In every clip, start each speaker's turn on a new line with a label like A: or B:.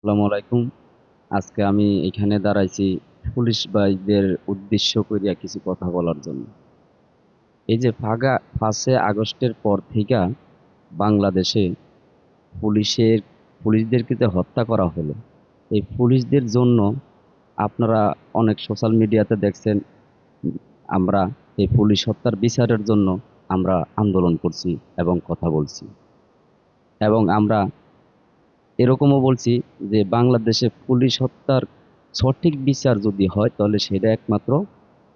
A: আসসালামু আলাইকুম। আজকে আমি এখানে দাঁড়াইছি পুলিশ ভাইদের উদ্দেশ্য কইরা কিছু কথা বলার জন্য। এই যে ৫ই আগস্টের পর থেইকা বাংলাদেশে পুলিশের পুলিশদেরকে যে হত্যা করা হলো, এই পুলিশদের জন্য আপনারা অনেক সোশ্যাল মিডিয়াতে দেখছেন। উম আমরা এই পুলিশ হত্যার বিচারের জন্য আমরা আন্দোলন করছি এবং কথা বলছি। এবং আমরা এরকমও বলছি যে বাংলাদেশে পুলিশ হত্যার সঠিক বিচার যদি হয় তাহলে সেটা একমাত্র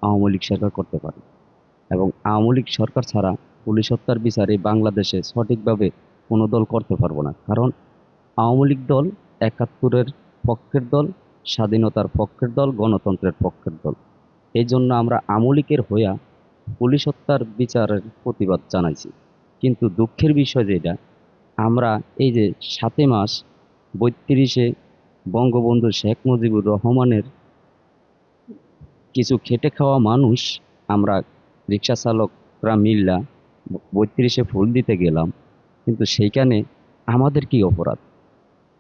A: আওয়ামী লীগ সরকার করতে পারে। এবং আওয়ামী লীগ সরকার ছাড়া পুলিশ হত্যার বিচার এই বাংলাদেশে সঠিকভাবে কোনো দল করতে পারবো না। কারণ আওয়ামী লীগ দল একাত্তরের পক্ষের দল, স্বাধীনতার পক্ষের দল, গণতন্ত্রের পক্ষের দল। এই জন্য আমরা আওয়ামী লীগের হইয়া পুলিশ হত্যার বিচারের প্রতিবাদ জানাইছি। কিন্তু দুঃখের বিষয় যেটা, আমরা এই যে ৭ই মাস ৩২-এ বঙ্গবন্ধু শেখ মুজিবুর রহমানের কিছু খেটে খাওয়া মানুষ, আমরা রিক্সা চালকরা মিল্লা ৩২-এ ফুল দিতে গেলাম। কিন্তু সেইখানে আমাদের কি অপরাধ?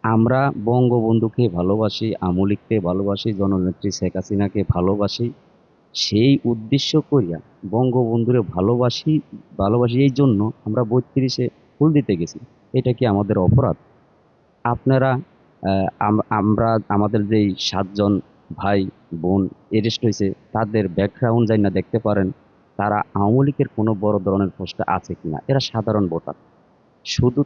A: আমরা বঙ্গবন্ধুকে ভালোবাসি, আওয়ামী লীগকে ভালোবাসি, জননেত্রী শেখ হাসিনাকে ভালোবাসি। সেই উদ্দেশ্য কইরা বঙ্গবন্ধুরে ভালোবাসি এই জন্য আমরা ৩২-এ ফুল দিতে গেছি। এটা কি আমাদের অপরাধ? আপনারা আমরা আমাদের যেই ৭ জন ভাই বোন এরেস্ট হইছে তাদের ব্যাকগ্রাউন্ড জাইনা দেখতে পারেন। তারা আওয়ামী লীগের কোনো বড় ধরনের পোস্টে আছে কিনা। এরা সাধারণ ভোটার। শুধু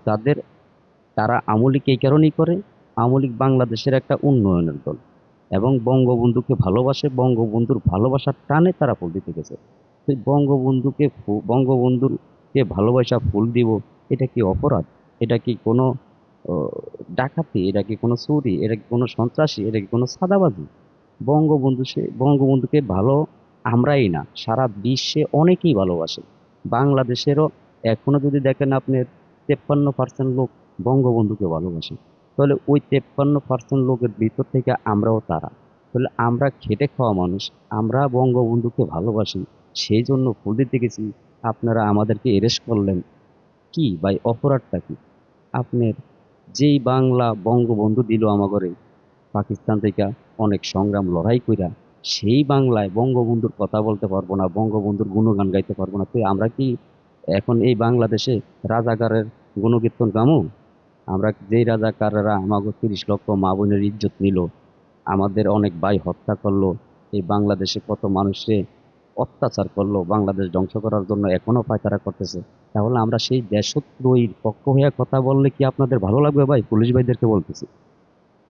A: তারা আওয়ামী লীগ এই কারণেই করে, আওয়ামী লীগ বাংলাদেশের একটা উন্নয়নের দল এবং বঙ্গবন্ধুকে ভালোবাসে, বঙ্গবন্ধুর ভালোবাসার টানে তারা ফুল দিতে গেছে। তো বঙ্গবন্ধুকে ভালোবাসা ফুল দিব, এটা কি অপরাধ? এটা কি কোনো ও ডাকাতি? এটা কি কোনো চুরি? এটা কি কোনো সন্ত্রাসী? এটা কি কোনো চাঁদাবাজি? বঙ্গবন্ধুকে ভালো আমরাই না, সারা বিশ্বে অনেকেই ভালোবাসে। বাংলাদেশেরও এখনো যদি দেখেন আপনার ৫৩% লোক বঙ্গবন্ধুকে ভালোবাসে। তাহলে ওই ৫৩% লোকের ভিতর থেকে আমরাও তারা। তাহলে আমরা খেটে খাওয়া মানুষ, আমরা বঙ্গবন্ধুকে ভালোবাসি। সেই জন্য ফুল দিতে গেছি। আপনারা আমাদেরকে এরেস্ট করলেন। কি ভাই, অপরাধটা কি? আপনার যেই বাংলা বঙ্গবন্ধু দিল আমাগরে পাকিস্তান থেকে অনেক সংগ্রাম লড়াই কইরা, সেই বাংলায় বঙ্গবন্ধুর কথা বলতে পারবো না, বঙ্গবন্ধুর গুণগান গাইতে পারবো না। তো আমরা কি এখন এই বাংলাদেশে রাজাকারের গুণকীর্তন গামু? আমরা যেই রাজাকাররা আমাগো ৩০ লক্ষ মা বোনের ইজ্জত নিল, আমাদের অনেক ভাই হত্যা করলো, এই বাংলাদেশে কত মানুষে অত্যাচার করলো, বাংলাদেশ ধ্বংস করার জন্য এখনো পায়তারা করতেছে। তাহলে আমরা সেই দেশদ্রোহীর পক্ষ হয়ে কথা বললে কি আপনাদের ভালো লাগবে ভাই? পুলিশ ভাইদেরকে বলতেছি।